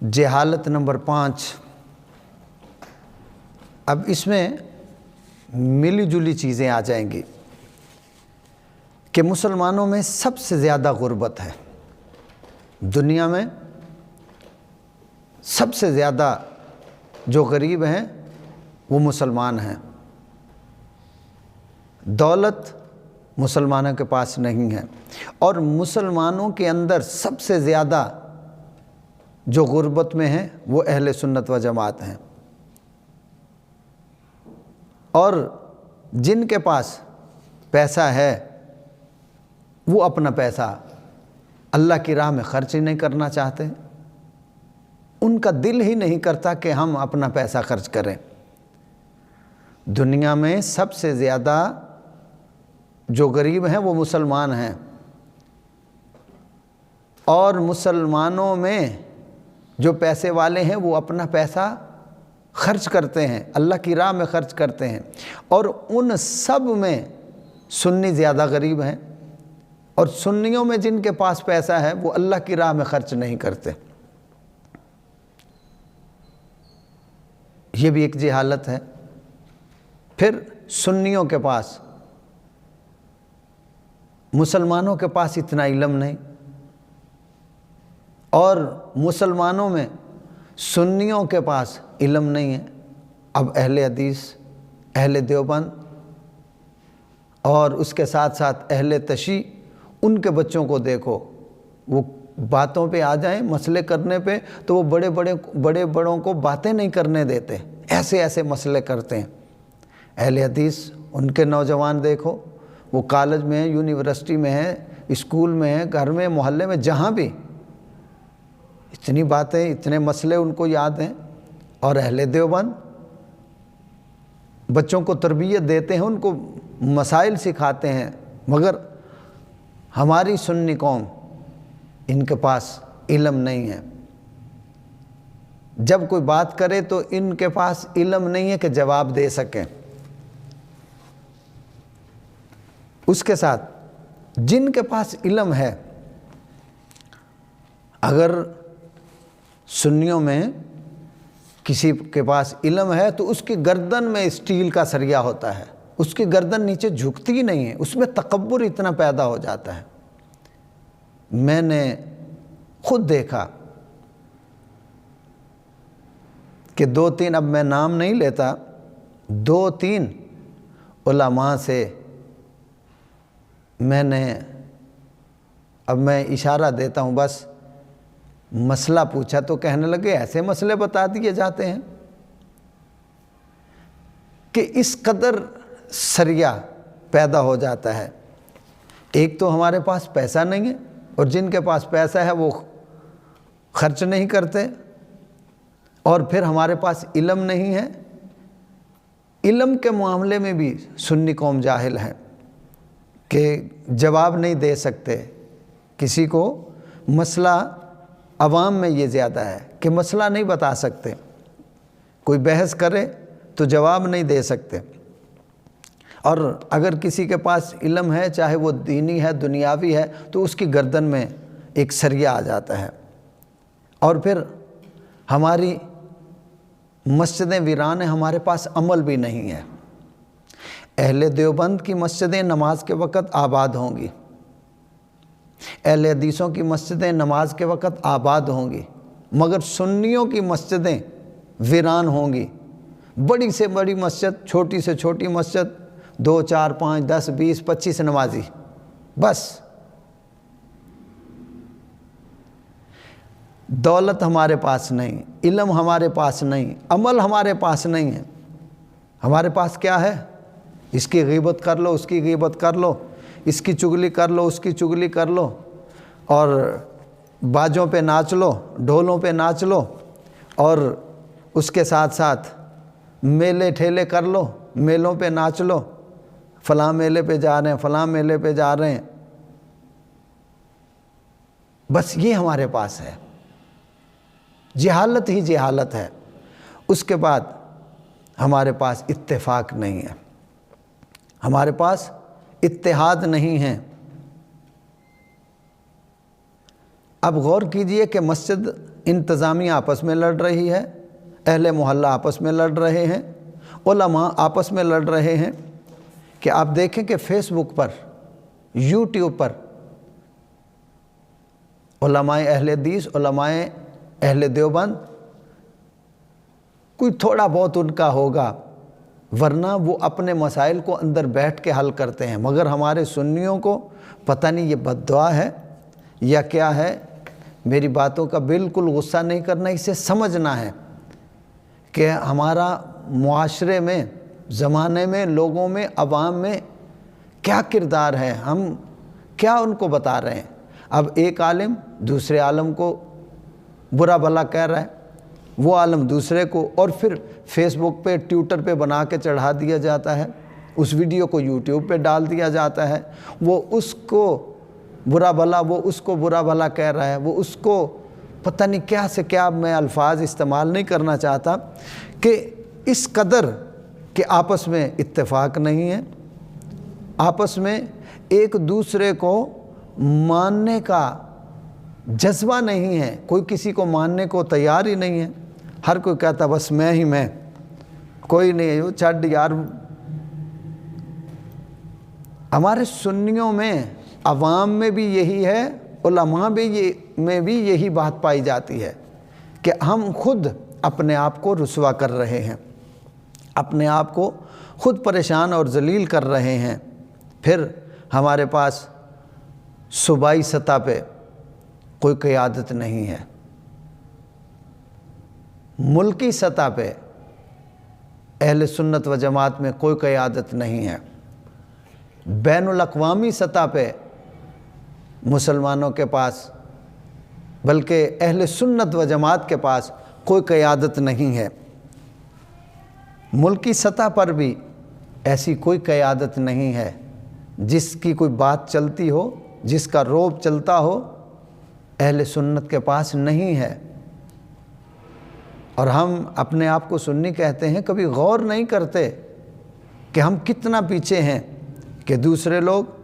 جہالت نمبر 5۔ اب اس میں ملی جلی چیزیں آ جائیں گی کہ مسلمانوں میں سب سے زیادہ غربت ہے، دنیا میں سب سے زیادہ جو غریب ہیں وہ مسلمان ہیں۔ دولت مسلمانوں کے پاس نہیں ہے، اور مسلمانوں کے اندر سب سے زیادہ جو غربت میں ہیں وہ اہل سنت و جماعت ہیں، اور جن کے پاس پیسہ ہے وہ اپنا پیسہ اللہ کی راہ میں خرچ ہی نہیں کرنا چاہتے، ان کا دل ہی نہیں کرتا کہ ہم اپنا پیسہ خرچ کریں۔ دنیا میں سب سے زیادہ جو غریب ہیں وہ مسلمان ہیں، اور مسلمانوں میں جو پیسے والے ہیں وہ اپنا پیسہ خرچ کرتے ہیں، اللہ کی راہ میں خرچ کرتے ہیں، اور ان سب میں سنی زیادہ غریب ہیں، اور سنیوں میں جن کے پاس پیسہ ہے وہ اللہ کی راہ میں خرچ نہیں کرتے۔ یہ بھی ایک جہالت ہے۔ پھر سنیوں کے پاس، مسلمانوں کے پاس اتنا علم نہیں، اور مسلمانوں میں سنیوں کے پاس علم نہیں ہے۔ اب اہل حدیث، اہل دیوبند اور اس کے ساتھ ساتھ اہل تشیع، ان کے بچوں کو دیکھو، وہ باتوں پہ آ جائیں مسئلے کرنے پہ تو وہ بڑے بڑوں کو باتیں نہیں کرنے دیتے، ایسے ایسے مسئلے کرتے ہیں۔ اہل حدیث، ان کے نوجوان دیکھو، وہ کالج میں ہیں، یونیورسٹی میں ہیں، اسکول میں ہیں، گھر میں، محلے میں، جہاں بھی اتنی باتیں، اتنے مسئلے ان کو یاد ہیں۔ اور اہل دیوبند بچوں کو تربیت دیتے ہیں، ان کو مسائل سکھاتے ہیں، مگر ہماری سنی قوم، ان کے پاس علم نہیں ہے۔ جب کوئی بات کرے تو ان کے پاس علم نہیں ہے کہ جواب دے سکیں۔ اس کے ساتھ جن کے پاس علم ہے، اگر سنیوں میں کسی کے پاس علم ہے تو اس کی گردن میں اسٹیل کا سریا ہوتا ہے، اس کی گردن نیچے جھکتی ہی نہیں ہے، اس میں تکبر اتنا پیدا ہو جاتا ہے۔ میں نے خود دیکھا کہ 2-3، اب میں نام نہیں لیتا، 2-3 علماء سے میں نے، اب میں اشارہ دیتا ہوں بس، مسئلہ پوچھا تو کہنے لگے ایسے مسئلے بتا دیے جاتے ہیں کہ اس قدر سریا پیدا ہو جاتا ہے۔ ایک تو ہمارے پاس پیسہ نہیں ہے، اور جن کے پاس پیسہ ہے وہ خرچ نہیں کرتے، اور پھر ہمارے پاس علم نہیں ہے۔ علم کے معاملے میں بھی سنی قوم جاہل ہے کہ جواب نہیں دے سکتے کسی کو۔ مسئلہ عوام میں یہ زیادہ ہے کہ مسئلہ نہیں بتا سکتے، کوئی بحث کرے تو جواب نہیں دے سکتے، اور اگر کسی کے پاس علم ہے، چاہے وہ دینی ہے، دنیاوی ہے، تو اس کی گردن میں ایک سریا آ جاتا ہے۔ اور پھر ہماری مسجدیں ویران ہیں، ہمارے پاس عمل بھی نہیں ہے۔ اہل دیوبند کی مسجدیں نماز کے وقت آباد ہوں گی، اہل حدیثوں کی مسجدیں نماز کے وقت آباد ہوں گی، مگر سنیوں کی مسجدیں ویران ہوں گی۔ بڑی سے بڑی مسجد، چھوٹی سے چھوٹی مسجد، 2، 4، 5، 10، 20، 25 نمازی، بس۔ دولت ہمارے پاس نہیں، علم ہمارے پاس نہیں، عمل ہمارے پاس نہیں ہے۔ ہمارے پاس کیا ہے؟ اس کی غیبت کر لو، اس کی غیبت کر لو، اس کی چغلی کر لو، اس کی چغلی کر لو، اور باجوں پہ ناچ لو، ڈھولوں پہ ناچ لو، اور اس کے ساتھ ساتھ میلے ٹھیلے کر لو، میلوں پہ ناچ لو، فلاں میلے پہ جا رہے ہیں، فلاں میلے پہ جا رہے ہیں، بس یہ ہمارے پاس ہے۔ جہالت ہی جہالت ہے۔ اس کے بعد ہمارے پاس اتفاق نہیں ہے، ہمارے پاس اتحاد نہیں ہے۔ اب غور کیجئے کہ مسجد इंतज़ामिया आपस में लड़ रही है, अहले मोहल्ला आपस में लड़ रहे हैं, उलमा आपस में लड़ रहे हैं। कि आप देखें कि फेसबुक पर, यूट्यूब पर उलमाए अहले हदीस, उलमाए अहले देवबंद, कोई थोड़ा बहुत उनका होगा, वरना वो अपने मसाइल को अंदर बैठ के हल करते हैं। मगर हमारे सुन्नियों को पता नहीं ये बद्दुआ है या क्या है। मेरी बातों का बिल्कुल गुस्सा नहीं करना, इसे समझना है कि हमारा मुआशरे में, ज़माने में, लोगों में, अवाम में क्या किरदार है, हम क्या उनको बता रहे हैं। अब एक आलिम दूसरे आलिम को बुरा भला कह रहा है, वो आलिम दूसरे को, और फिर फेसबुक पे, ट्विटर पे बना के चढ़ा दिया जाता है, उस वीडियो को यूट्यूब पे डाल दिया जाता है। वो उसको बुरा भला, वो उसको बुरा भला कह रहा है, वो उसको पता नहीं क्या से क्या, मैं अल्फाज इस्तेमाल नहीं करना चाहता, कि इस कदर कि आपस में इत्तेफाक नहीं है, आपस में एक दूसरे को मानने का जज्बा नहीं है, कोई किसी को मानने को तैयार ही नहीं है। हर कोई कहता बस मैं ही मैं, कोई नहीं है, वो छड़ यार। हमारे सुन्नियों में, अवाम में भी यही है, उलमा में भी यही बात पाई जाती है कि हम खुद अपने आप को रुसवा कर रहे हैं, अपने आप को खुद परेशान और जलील कर रहे हैं। फिर हमारे पास सूबाई सतह पे कोई क़यादत नहीं है, मुल्की सतह पे अहले सुन्नत व जमात में कोई क़यादत नहीं है, बैनुल अक़वामी सतह पे मुसलमानों के पास, बल्कि अहले सुन्नत व जमात के पास कोई क़यादत नहीं है। मुल्की सतह पर भी ऐसी कोई क़यादत नहीं है जिसकी कोई बात चलती हो, जिसका रोब चलता हो, अहले सुन्नत के पास नहीं है। और हम अपने आप को सुन्नी कहते हैं, कभी गौर नहीं करते कि हम कितना पीछे हैं, कि दूसरे लोग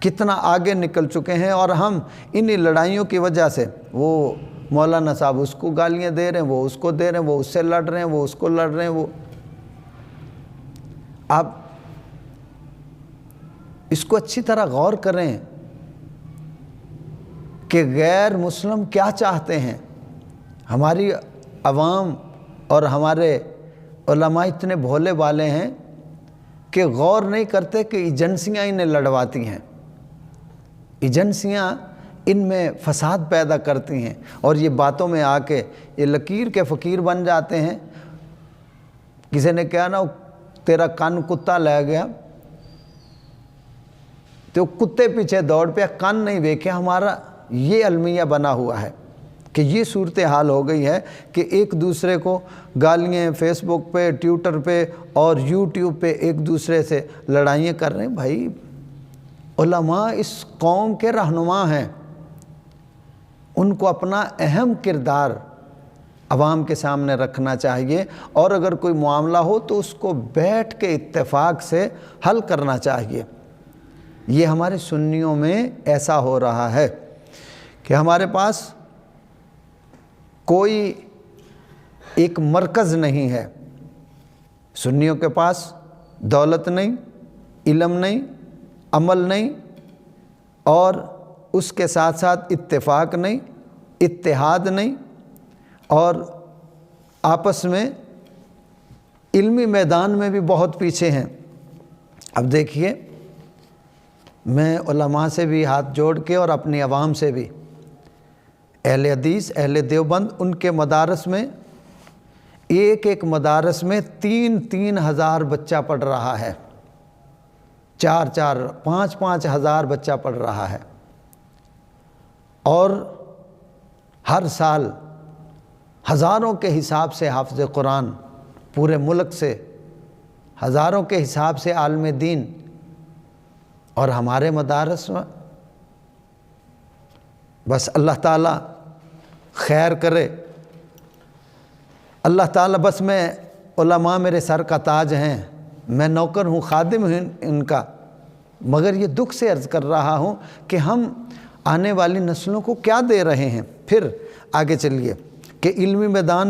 कितना आगे निकल चुके हैं, और हम इन्हीं लड़ाइयों की वजह से, वो मौलाना साहब उसको गालियाँ दे रहे हैं, वो उसको दे रहे हैं, वो उससे लड़ रहे हैं, वो उसको लड़ रहे हैं। वो आप इसको अच्छी तरह गौर करें कि गैर मुस्लिम क्या चाहते हैं। हमारी अवाम और हमारे उलमा इतने भोले वाले हैं कि गौर नहीं करते कि एजेंसियाँ इन्हें लड़वाती हैं, एजेंसियाँ इनमें फसाद पैदा करती हैं, और ये बातों में आके ये लकीर के फ़कीर बन जाते हैं। किसी ने कहा ना, तेरा कान कुत्ता ले गया, तो कुत्ते पीछे दौड़ पे, कान नहीं देखे। हमारा ये अलमिया बना हुआ है कि ये सूरत हाल हो गई है कि एक दूसरे को गालियाँ फेसबुक पे, ट्विटर पे और यूट्यूब पे एक दूसरे से लड़ाइयाँ कर रहे हैं। भाई उलमा इस कौम के रहनुमा हैं, उनको अपना अहम किरदार अवाम के सामने रखना चाहिए, और अगर कोई मामला हो तो उसको बैठ के इत्तेफाक से हल करना चाहिए। ये हमारे सुन्नियों में ऐसा हो रहा है कि हमारे पास कोई एक मरकज़ नहीं है। सुन्नियों के पास दौलत नहीं, इल्म नहीं, अमल नहीं, और उसके साथ साथ इत्तेफाक नहीं, इत्तेहाद नहीं, और आपस में इल्मी मैदान में भी बहुत पीछे हैं। अब देखिए, मैं उलमा से भी हाथ जोड़ के और अपनी आवाम से भी, अहले हदीस, अहले देवबंद, उनके मदारस में एक एक मदारस में 3-3 हज़ार बच्चा पढ़ रहा है, 4-4, 5-5 हज़ार बच्चा पढ़ रहा है, और हर साल हज़ारों के हिसाब से हाफ़िज़ कुरान पूरे मुल्क से, हज़ारों के हिसाब से आलिम दीन। और हमारे मदारस में बस अल्लाह ताला खैर करे, अल्लाह ताला, बस मैं, उलमा मेरे सर का ताज हैं, मैं नौकर हूँ, खादिम हूँ इनका, मगर ये दुख से अर्ज़ कर रहा हूँ कि हम आने वाली नस्लों को क्या दे रहे हैं। फिर آگے چلیے کہ علمی میدان